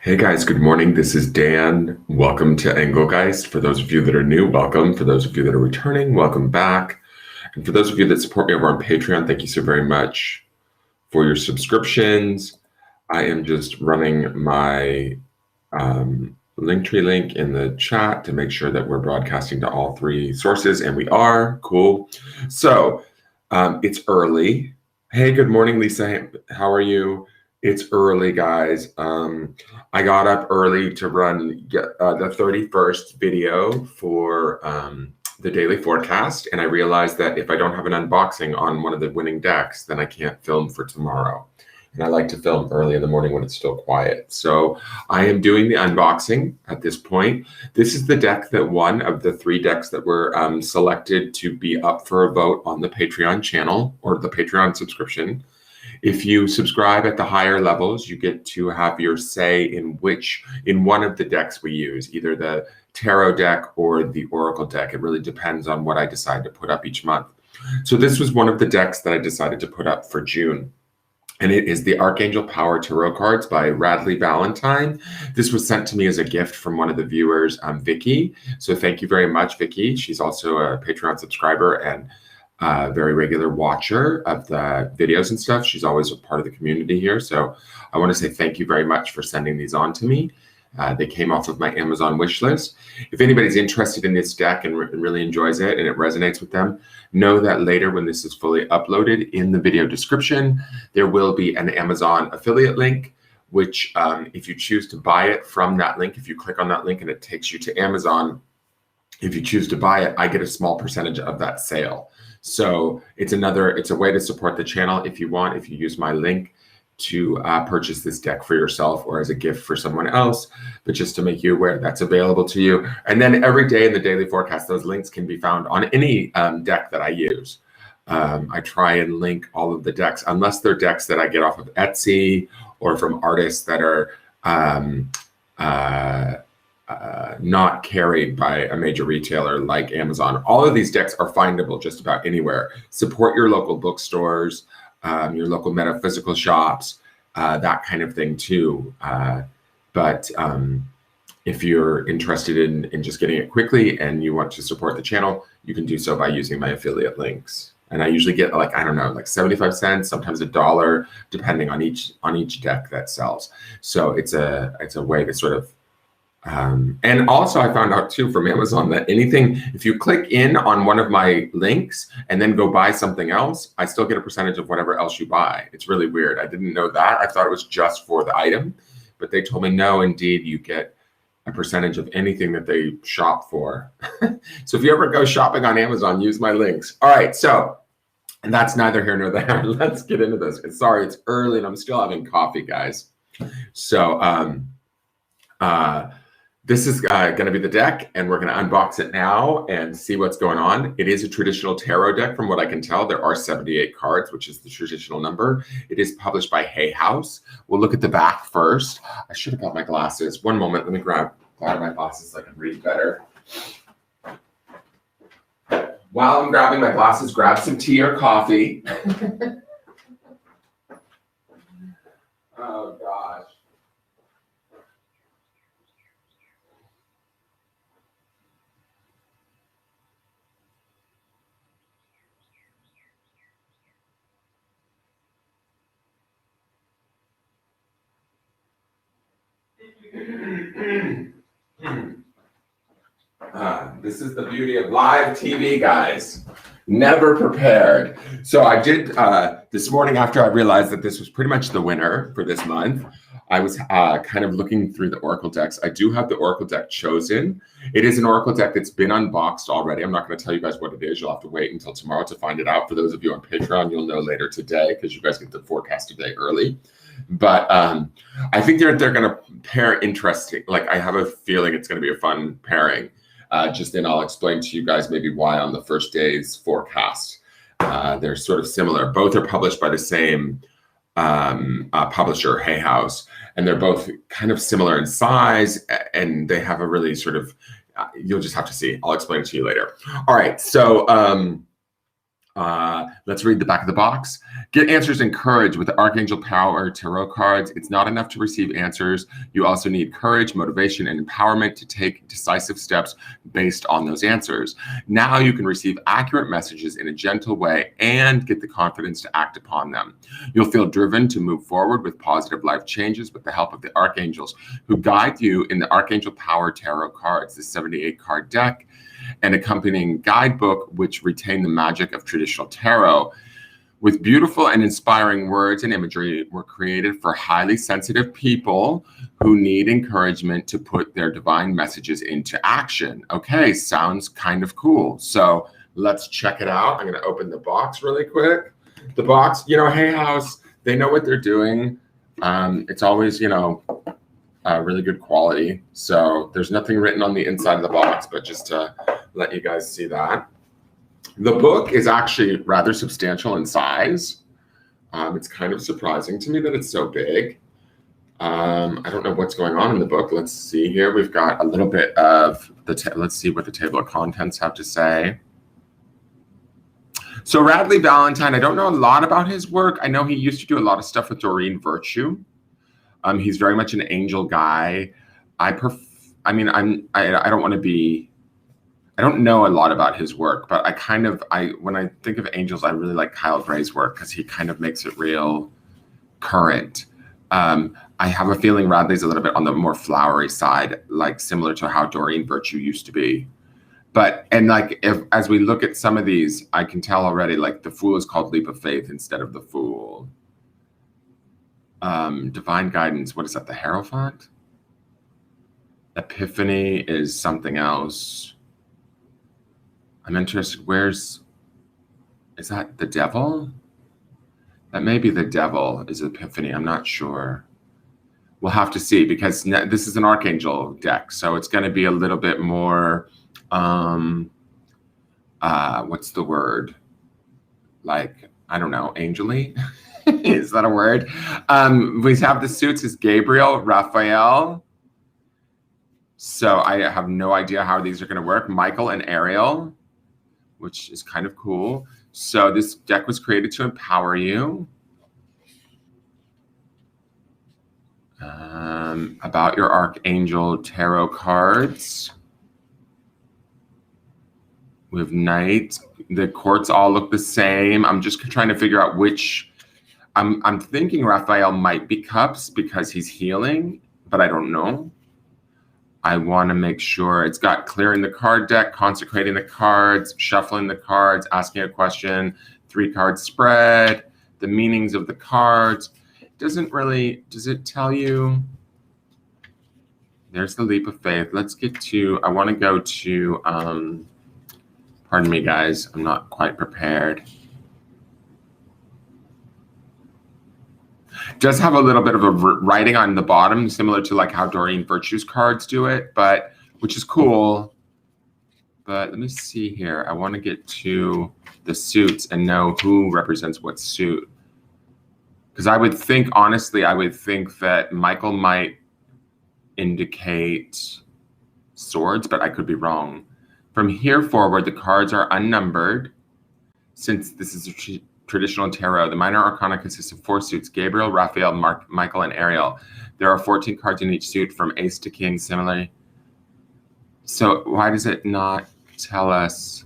Hey guys, good morning. This is Dan. Welcome to Engelgeist. For those of you that are new, welcome. For those of you that are returning, welcome back. And for those of you that support me over on Patreon, thank you so very much for your subscriptions. I am just running my Linktree link in the chat to make sure that we're broadcasting to all three sources, and we are. Cool. So it's early. Hey, good morning, Lisa. How are you? It's early, guys. I got up early to run the 31st video for the daily forecast, and I realized that if I don't have an unboxing on one of the winning decks, then I can't film for tomorrow. And I like to film early in the morning when it's still quiet. So I am doing the unboxing at this point. This is the deck that won of the three decks that were selected to be up for a vote on the Patreon channel or the Patreon subscription. If you subscribe at the higher levels, you get to have your say in one of the decks we use, either the tarot deck or the oracle deck. It really depends on what I decide to put up each month. So this was one of the decks that I decided to put up for June. And it is the Archangel Power Tarot cards by RADLEIGH VALENTIne. This was sent to me as a gift from one of the viewers, Vicky. So thank you very much, Vicky. She's also a Patreon subscriber and a very regular watcher of the videos and stuff. She's always a part of the community here. So I want to say thank you very much for sending these on to me. They came off of my Amazon wish list. If anybody's interested in this deck and really enjoys it and it resonates with them, know that later when this is fully uploaded, in the video description, there will be an Amazon affiliate link, which if you choose to buy it from that link, if you click on that link and it takes you to Amazon, if you choose to buy it, I get a small percentage of that sale. So it's a way to support the channel if you want, if you use my link to purchase this deck for yourself or as a gift for someone else, but just to make you aware that's available to you. And then every day in the daily forecast, those links can be found on any deck that I use. I try and link all of the decks, unless they're decks that I get off of Etsy or from artists that are not carried by a major retailer like Amazon. All of these decks are findable just about anywhere. Support your local bookstores, your local metaphysical shops, that kind of thing too. But if you're interested in just getting it quickly and you want to support the channel, you can do so by using my affiliate links. And I usually get like 75 cents, sometimes $1, depending on each deck that sells. So it's a way to sort of and also I found out too from Amazon that if you click in on one of my links and then go buy something else, I still get a percentage of whatever else you buy. It's really weird. I didn't know that. I thought it was just for the item, but they told me no, indeed, you get a percentage of anything that they shop for. So if you ever go shopping on Amazon, use my links. All right, so, and that's neither here nor there. Let's get into this. Sorry, it's early and I'm still having coffee, guys. So, this is going to be the deck, and we're going to unbox it now and see what's going on. It is a traditional tarot deck from what I can tell. There are 78 cards, which is the traditional number. It is published by Hay House. We'll look at the back first. I should have got my glasses. One moment. Let me grab my glasses so I can read better. While I'm grabbing my glasses, grab some tea or coffee. Oh, gosh. This is the beauty of live TV, guys. Never prepared. So I did this morning, after I realized that this was pretty much the winner for this month, I was kind of looking through the Oracle decks. I do have the Oracle deck chosen. It is an Oracle deck that's been unboxed already. I'm not going to tell you guys what it is. You'll have to wait until tomorrow to find it out. For those of you on Patreon, you'll know later today because you guys get the forecast today early. But I think they're going to pair interesting. Like, I have a feeling it's going to be a fun pairing. Then I'll explain to you guys maybe why on the first day's forecast. They're sort of similar. Both are published by the same publisher, Hay House, and they're both kind of similar in size, and they have a really sort of, you'll just have to see. I'll explain it to you later. All right, so Let's read the back of the box. Get answers and courage with the Archangel Power Tarot cards. It's not enough to receive answers. You also need courage, motivation, and empowerment to take decisive steps based on those answers. Now you can receive accurate messages in a gentle way and get the confidence to act upon them. You'll feel driven to move forward with positive life changes with the help of the Archangels who guide you in the Archangel Power Tarot cards, the 78 card deck, and accompanying guidebook, which retain the magic of traditional tarot. With beautiful and inspiring words and imagery were created for highly sensitive people who need encouragement to put their divine messages into action. Okay, sounds kind of cool. So let's check it out. I'm going to open the box really quick. The box, Hay House, they know what they're doing. It's always, really good quality. So there's nothing written on the inside of the box, but just to let you guys see that. The book is actually rather substantial in size. It's kind of surprising to me that it's so big. I don't know what's going on in the book. Let's see here. We've got a little bit of let's see what the table of contents have to say. So RADLEIGH VALENTINE, I don't know a lot about his work. I know he used to do a lot of stuff with Doreen Virtue. He's very much an angel guy. I don't want to be, I don't know a lot about his work, but when I think of angels, I really like Kyle Gray's work because he kind of makes it real current. I have a feeling RADLEIGH's a little bit on the more flowery side, like similar to how Doreen Virtue used to be. As we look at some of these, I can tell already, like the Fool is called Leap of Faith instead of the Fool. Divine Guidance, what is that, the Hierophant? Epiphany is something else. I'm interested, is that the Devil? That may be the Devil is Epiphany, I'm not sure. We'll have to see because this is an Archangel deck, so it's going to be a little bit more, what's the word? Like, I don't know, angel-y? Is that a word? We have the suits is Gabriel, Raphael. So I have no idea how these are going to work. Michael and Ariel, which is kind of cool. So this deck was created to empower you. About your Archangel tarot cards. We have Knight. The courts all look the same. I'm just trying to figure out which. I'm thinking Raphael might be Cups because he's healing, but I don't know. I want to make sure it's got clearing the card deck, consecrating the cards, shuffling the cards, asking a question, 3-card spread, the meanings of the cards. Does it tell you? There's the Leap of Faith. Let's get to, I want to go to, pardon me, guys. I'm not quite prepared. Does have a little bit of a writing on the bottom, similar to like how Doreen Virtue's cards do it, which is cool. But let me see here. I want to get to the suits and know who represents what suit. Because I would think, honestly, that Michael might indicate swords, but I could be wrong. From here forward, the cards are unnumbered. Since this is a traditional tarot, the minor arcana consists of 4 suits: Gabriel, Raphael, Michael, and Ariel. There are 14 cards in each suit from ace to king, similarly. So why does it not tell us?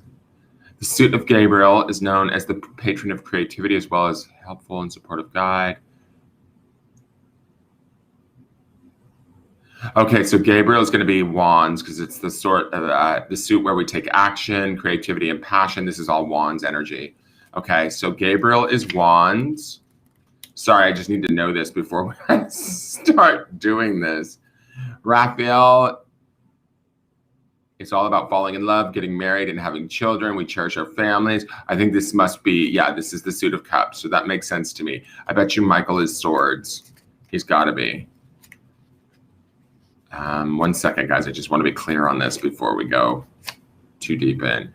The suit of Gabriel is known as the patron of creativity as well as helpful and supportive guide. Okay, so Gabriel is going to be wands because it's the sort of the suit where we take action, creativity, and passion. This is all wands energy. Okay, so Gabriel is wands. Sorry, I just need to know this before I start doing this. Raphael, it's all about falling in love, getting married, and having children. We cherish our families. I think this must be, yeah, this is the suit of cups. So that makes sense to me. I bet you Michael is swords. He's got to be. 1 second, guys. I just want to be clear on this before we go too deep in.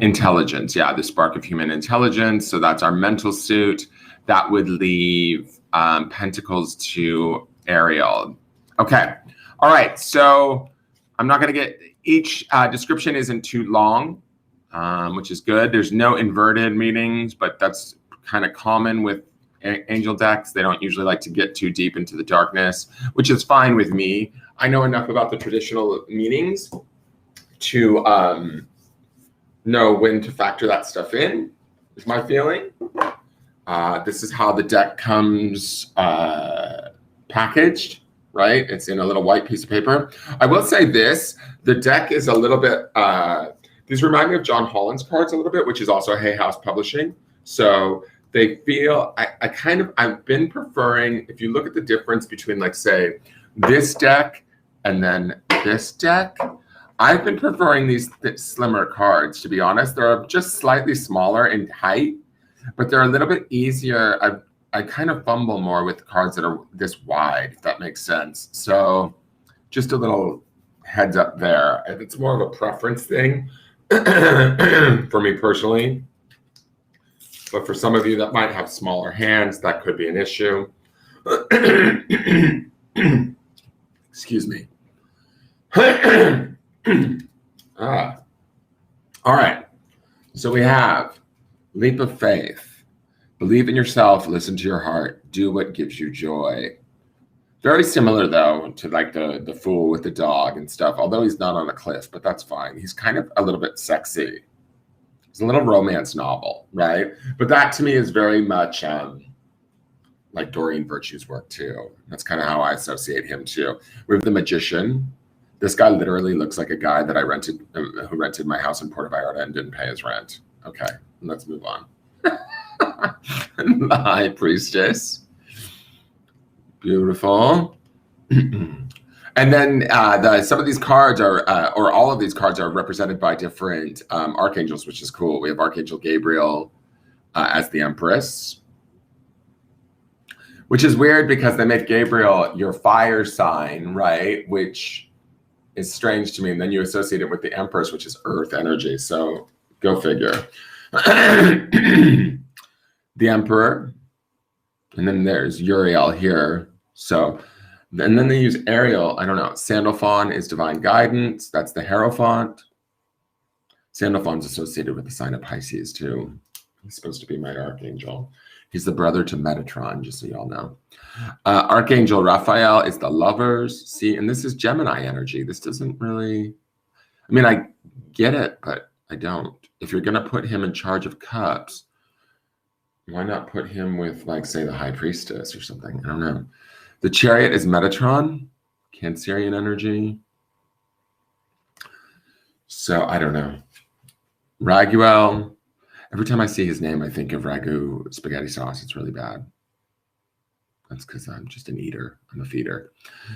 Intelligence, yeah, the spark of human intelligence. So that's our mental suit. That would leave Pentacles to Ariel. Okay, all right. So I'm not going to get, each description isn't too long. which is good. There's no inverted meanings, but that's kind of common with angel decks. They don't usually like to get too deep into the darkness, which is fine with me. I know enough about the traditional meanings to know when to factor that stuff in, is my feeling. This is how the deck comes packaged, right? It's in a little white piece of paper. I will say this, the deck is a little bit, these remind me of John Holland's cards a little bit, which is also Hay House Publishing. So they feel, I've been preferring, if you look at the difference between, like, say, this deck and then this deck, I've been preferring these slimmer cards, to be honest. They're just slightly smaller in height, but they're a little bit easier. I kind of fumble more with cards that are this wide, if that makes sense. So just a little heads up there. It's more of a preference thing for me personally. But for some of you that might have smaller hands, that could be an issue. Excuse me. All right. So we have leap of faith. Believe in yourself, listen to your heart, do what gives you joy. Very similar, though, to like the fool with the dog and stuff, although he's not on a cliff, but that's fine. He's kind of a little bit sexy. It's a little romance novel, right? But that to me is very much like Doreen Virtue's work too. That's kind of how I associate him too. We have the magician. This guy literally looks like a guy that I rented, who rented my house in Puerto Vallarta and didn't pay his rent. Okay, let's move on. The high priestess. Beautiful. And then some of these cards are, or all of these cards are represented by different archangels, which is cool. We have Archangel Gabriel as the Empress, which is weird because they make Gabriel your fire sign, right? Which is strange to me. And then you associate it with the Empress, which is earth energy. So go figure. The Emperor. And then there's Uriel here. So, and then they use Ariel. I don't know. Sandalphon is divine guidance. That's the Hierophant. Sandalphon's associated with the sign of Pisces too. He's supposed to be my archangel. He's the brother to Metatron, just so y'all know. Archangel Raphael is the lovers. See, and this is Gemini energy. This doesn't really, I mean, I get it, but I don't. If you're going to put him in charge of cups, why not put him with, like, say, the High Priestess or something? I don't know. The Chariot is Metatron, Cancerian energy. So I don't know. Raguel. Every time I see his name, I think of ragu spaghetti sauce. It's really bad. That's because I'm just an eater. I'm a feeder.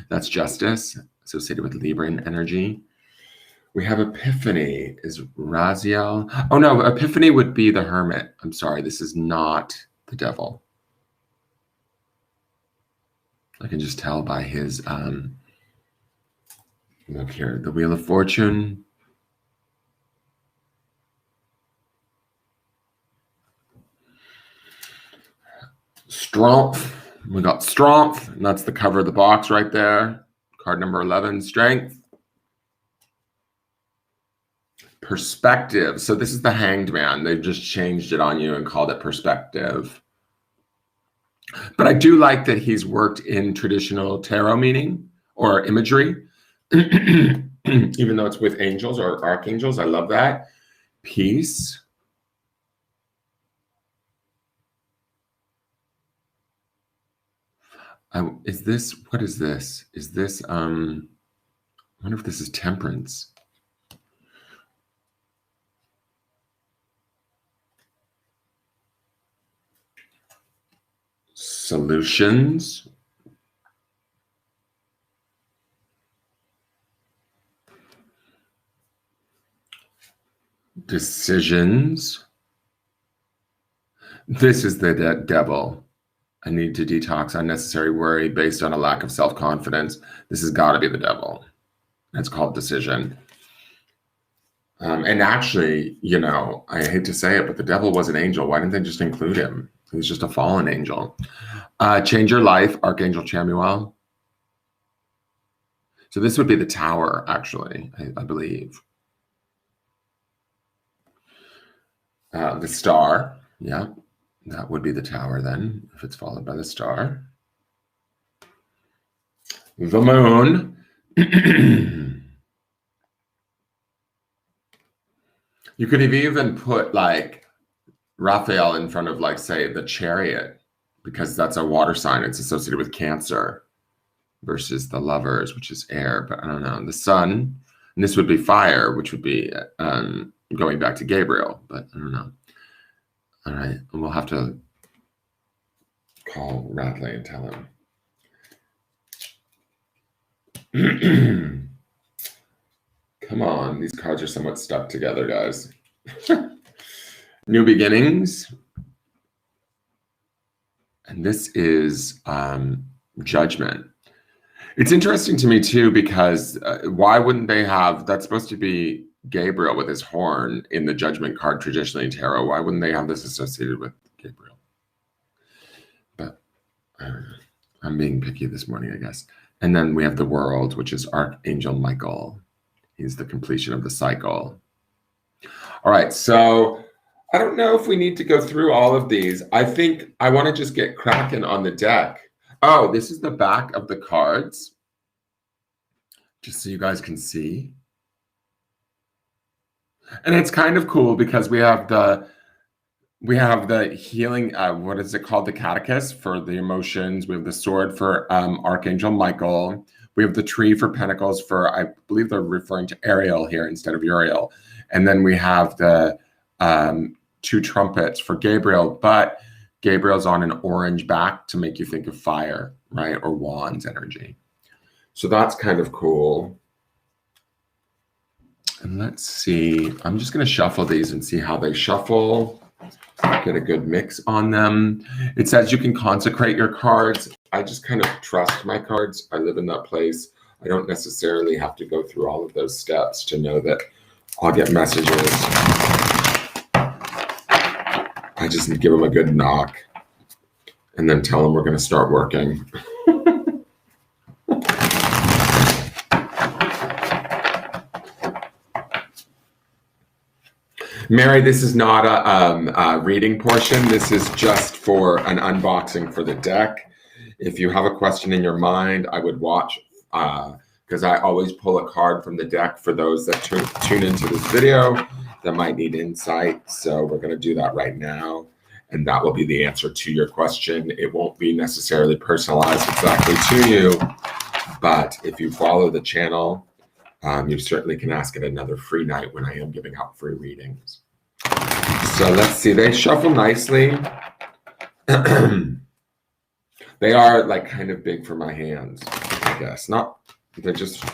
That's Justice, associated with Libran energy. We have Epiphany is Raziel. Oh no, Epiphany would be the Hermit. I'm sorry, this is not the devil. I can just tell by his, look here, the Wheel of Fortune. Strength. We got Strength, and that's the cover of the box right there. Card number 11, Strength. Perspective. So this is the Hanged Man. They've just changed it on you and called it Perspective. But I do like that he's worked in traditional tarot meaning or imagery, even though it's with angels or archangels. I love that. Peace. Is this, what is this? Is this, I wonder if this is Temperance. Solutions. Decisions. This is the devil. I need to detox unnecessary worry based on a lack of self-confidence. This has got to be the devil. It's called decision. And actually, you know, I hate to say it, but the devil was an angel. Why didn't they just include him? He was just a fallen angel. Change your life, Archangel Chamuel. So this would be the Tower, actually, I believe. The star. Yeah, that would be the tower then, if it's followed by the star. The moon. You could have even put like Raphael in front of, like, say, the chariot, because that's a water sign. It's associated with Cancer, versus the lovers, which is air. But I don't know. The sun, and this would be fire, which would be going back to Gabriel. But I don't know. All right, and we'll have to call Radley and tell him. Come on, these cards are somewhat stuck together, guys. New beginnings. And this is judgment. It's interesting to me too, because why wouldn't they have, that's supposed to be Gabriel with his horn in the judgment card traditionally in tarot. Why wouldn't they have this associated with Gabriel? But I don't know. I'm being picky this morning, I guess. And then we have the world, which is Archangel Michael. He's the completion of the cycle. All right, so I don't know if we need to go through all of these. I think I want to just get cracking on the deck. Oh, this is the back of the cards, just so you guys can see. And it's kind of cool because we have the healing, what is it called? The catechist for the emotions. We have the sword for Archangel Michael. We have the tree for pentacles for, I believe they're referring to Ariel here instead of Uriel. And then we have the two trumpets for Gabriel, but Gabriel's on an orange back to make you think of fire, right? Or wands energy. So that's kind of cool. And let's see, I'm just going to shuffle these and see how they shuffle. Get a good mix on them. It says you can consecrate your cards. I just kind of trust my cards. I live in that place. I don't necessarily have to go through all of those steps to know that I'll get messages. I just give them a good knock and then tell them we're going to start working. Mary, this is not a reading portion. This is just for an unboxing for the deck. If you have a question in your mind, I would watch, because I always pull a card from the deck for those that tune into this video that might need insight. So we're going to do that right now. And that will be the answer to your question. It won't be necessarily personalized exactly to you. But if you follow the channel, you certainly can ask at another free night when I am giving out free readings. So let's see, they shuffle nicely. They are like kind of big for my hands, I guess. They're just,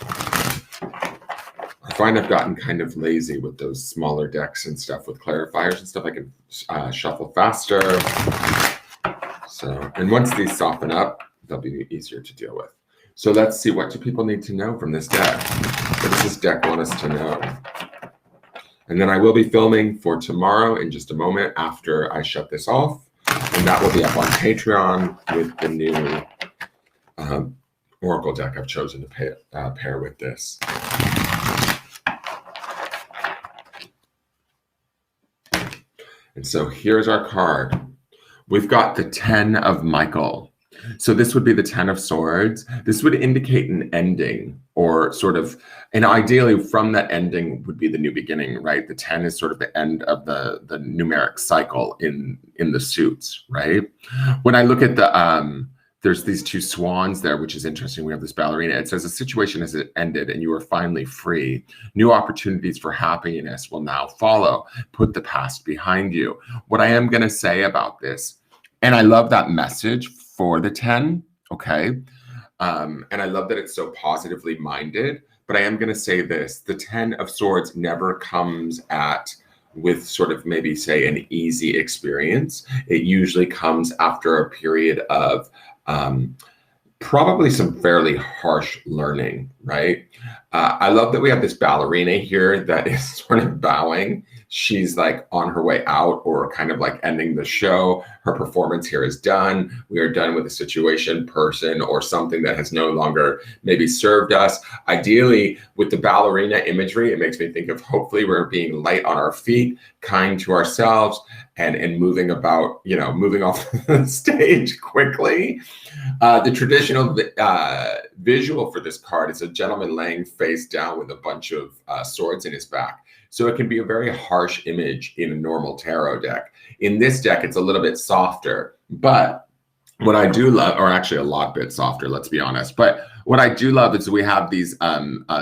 I find I've gotten kind of lazy with those smaller decks and stuff with clarifiers and stuff. I can shuffle faster. So, and once these soften up, they'll be easier to deal with. So let's see, what do people need to know from this deck? What does this deck want us to know? And then I will be filming for tomorrow in just a moment after I shut this off. And that will be up on Patreon with the new Oracle deck I've chosen to pair with this. And so here's our card. We've got the 10 of Michael. So this would be the 10 of Swords. This would indicate an ending, or sort of, and ideally from that ending would be the new beginning, right? The 10 is sort of the end of the numeric cycle in the suits, right? When I look at the, there's these two swans there, which is interesting. We have this ballerina. It says a situation has ended and you are finally free. New opportunities for happiness will now follow. Put the past behind you. What I am going to say about this, and I love that message for the 10, okay? And I love that it's so positively minded, but I am going to say this, the 10 of Swords never comes with sort of maybe say an easy experience. It usually comes after a period of probably some fairly harsh learning, right? I love that we have this ballerina here that is sort of bowing. She's like on her way out or kind of like ending the show. Her performance here is done. We are done with a situation, person, or something that has no longer maybe served us. Ideally, with the ballerina imagery, it makes me think of hopefully we're being light on our feet, kind to ourselves, and moving about, moving off the stage quickly. The traditional visual for this card is a gentleman laying face down with a bunch of swords in his back. So it can be a very harsh image in a normal tarot deck. In this deck, it's a little bit softer, but what I do love, or actually a lot bit softer, let's be honest, but what I do love is we have these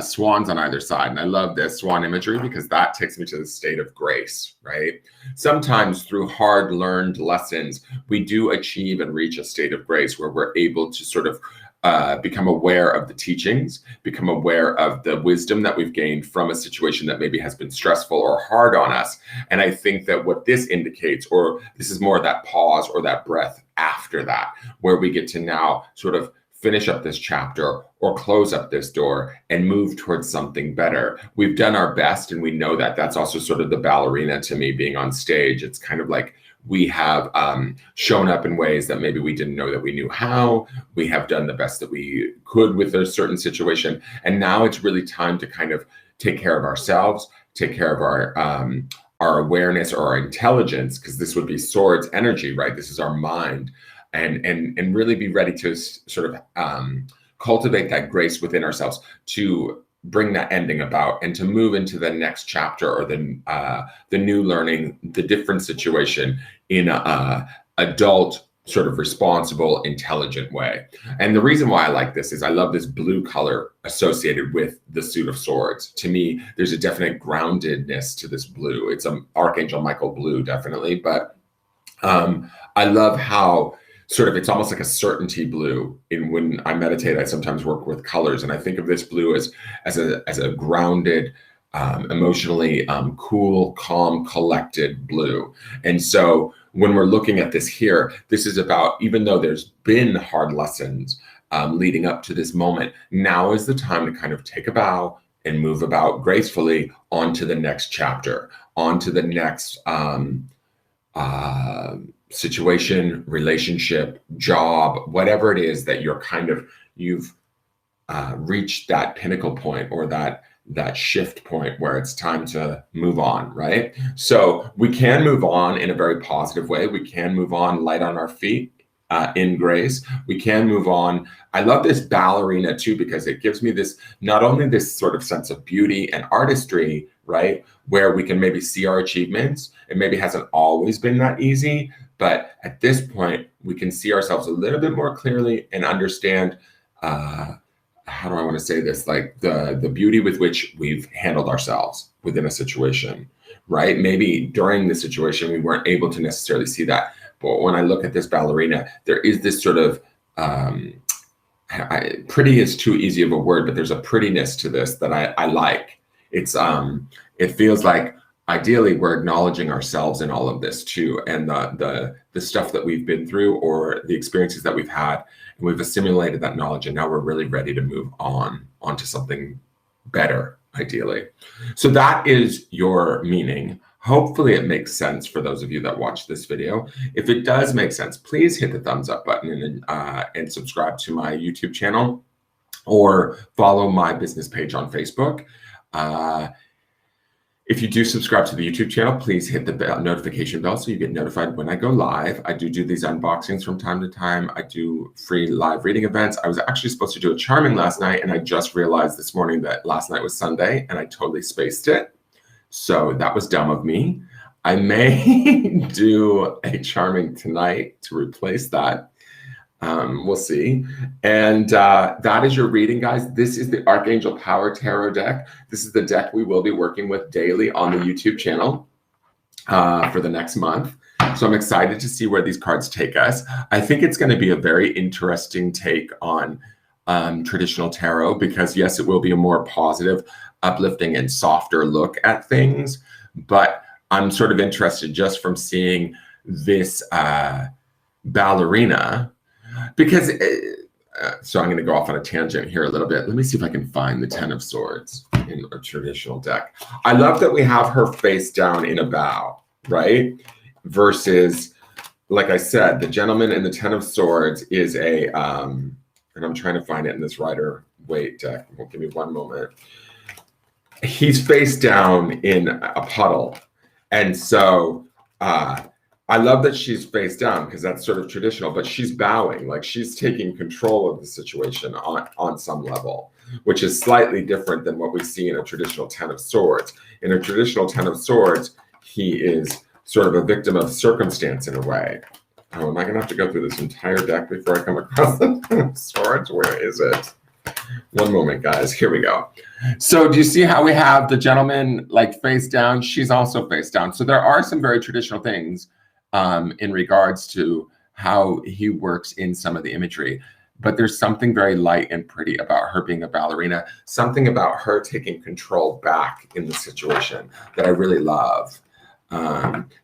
swans on either side. And I love this swan imagery because that takes me to the state of grace, right? Sometimes through hard learned lessons, we do achieve and reach a state of grace where we're able to sort of become aware of the teachings, become aware of the wisdom that we've gained from a situation that maybe has been stressful or hard on us. And I think that what this indicates, or this is more that pause or that breath after that, where we get to now sort of finish up this chapter or close up this door and move towards something better. We've done our best, and we know that. That's also sort of the ballerina to me being on stage. It's kind of like we have shown up in ways that maybe we didn't know that we knew how. We have done the best that we could with a certain situation. And now it's really time to kind of take care of ourselves, take care of our awareness or our intelligence, because this would be swords energy, right? This is our mind. And really be ready to sort of cultivate that grace within ourselves to bring that ending about and to move into the next chapter or the new learning, the different situation in a adult, sort of responsible, intelligent way. And the reason why I like this is I love this blue color associated with the suit of swords. To me, there's a definite groundedness to this blue. It's an Archangel Michael blue, definitely, but I love how sort of, it's almost like a certainty blue. When I meditate, I sometimes work with colors, and I think of this blue as a grounded, emotionally cool, calm, collected blue. And so when we're looking at this here, this is about, even though there's been hard lessons leading up to this moment, now is the time to kind of take a bow and move about gracefully onto the next chapter, onto the next situation, relationship, job, whatever it is that you've reached that pinnacle point or that shift point where it's time to move on, right? So we can move on in a very positive way. We can move on light on our feet, in grace. We can move on. I love this ballerina too, because it gives me this, not only this sort of sense of beauty and artistry, right? Where we can maybe see our achievements. It maybe hasn't always been that easy, but at this point, we can see ourselves a little bit more clearly and understand, how do I want to say this? Like the beauty with which we've handled ourselves within a situation, right? Maybe during the situation, we weren't able to necessarily see that. But when I look at this ballerina, there is this sort of, pretty is too easy of a word, but there's a prettiness to this that I like. It's, it feels like ideally we're acknowledging ourselves in all of this too, and the stuff that we've been through or the experiences that we've had, and we've assimilated that knowledge, and now we're really ready to move onto something better, ideally. So that is your meaning. Hopefully it makes sense for those of you that watch this video. If it does make sense, please hit the thumbs up button and subscribe to my YouTube channel, or follow my business page on Facebook. If you do subscribe to the YouTube channel, please hit the notification bell so you get notified when I go live. I do these unboxings from time to time. I do free live reading events. I was actually supposed to do a charming last night, and I just realized this morning that last night was Sunday, and I totally spaced it. So that was dumb of me. I may do a charming tonight to replace that. We'll see. And that is your reading, guys. This is the Archangel Power Tarot deck. This is the deck we will be working with daily on the YouTube channel for the next month. So I'm excited to see where these cards take us. I think it's going to be a very interesting take on traditional tarot, because yes, it will be a more positive, uplifting, and softer look at things. But I'm sort of interested just from seeing this ballerina, because So I'm going to go off on a tangent here a little bit. Let me see if I can find the Ten of Swords in a traditional deck. I love that we have her face down in a bow, right? Versus, like I said, the Gentleman in the Ten of Swords is a, and I'm trying to find it in this Rider-Waite deck. Well, give me one moment. He's face down in a puddle. And so I love that she's face down because that's sort of traditional, but she's bowing, like she's taking control of the situation on some level, which is slightly different than what we see in a traditional Ten of Swords. In a traditional Ten of Swords, he is sort of a victim of circumstance in a way. Oh, am I going to have to go through this entire deck before I come across the Ten of Swords? Where is it? One moment, guys. Here we go. So do you see how we have the Gentleman like face down? She's also face down. So there are some very traditional things in regards to how he works in some of the imagery. But there's something very light and pretty about her being a ballerina, something about her taking control back in the situation that I really love.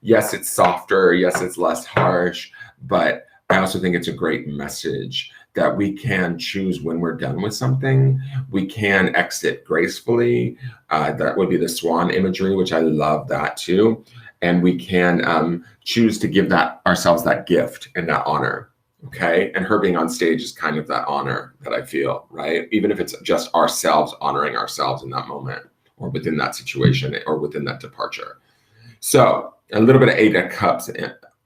Yes, it's softer. Yes, it's less harsh. But I also think it's a great message that we can choose when we're done with something. We can exit gracefully. That would be the swan imagery, which I love that too. And we can choose to give ourselves that gift and that honor, okay? And her being on stage is kind of that honor that I feel, right? Even if it's just ourselves honoring ourselves in that moment or within that situation or within that departure. So a little bit of Eight of Cups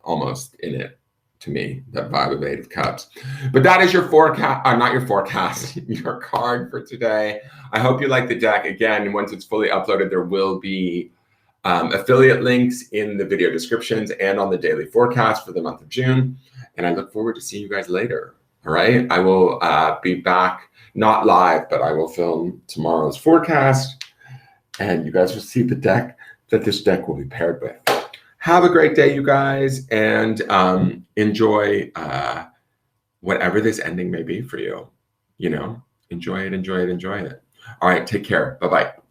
almost in it. To me, that vibe of Eight of Cups. But that is your forecast, not your forecast, your card for today. I hope you like the deck. Again, once it's fully uploaded, there will be affiliate links in the video descriptions and on the daily forecast for the month of June. And I look forward to seeing you guys later. All right. I will be back, not live, but I will film tomorrow's forecast. And you guys will see the deck that this deck will be paired with. Have a great day, you guys, and enjoy whatever this ending may be for you. You know, enjoy it, enjoy it, enjoy it. All right, take care. Bye-bye.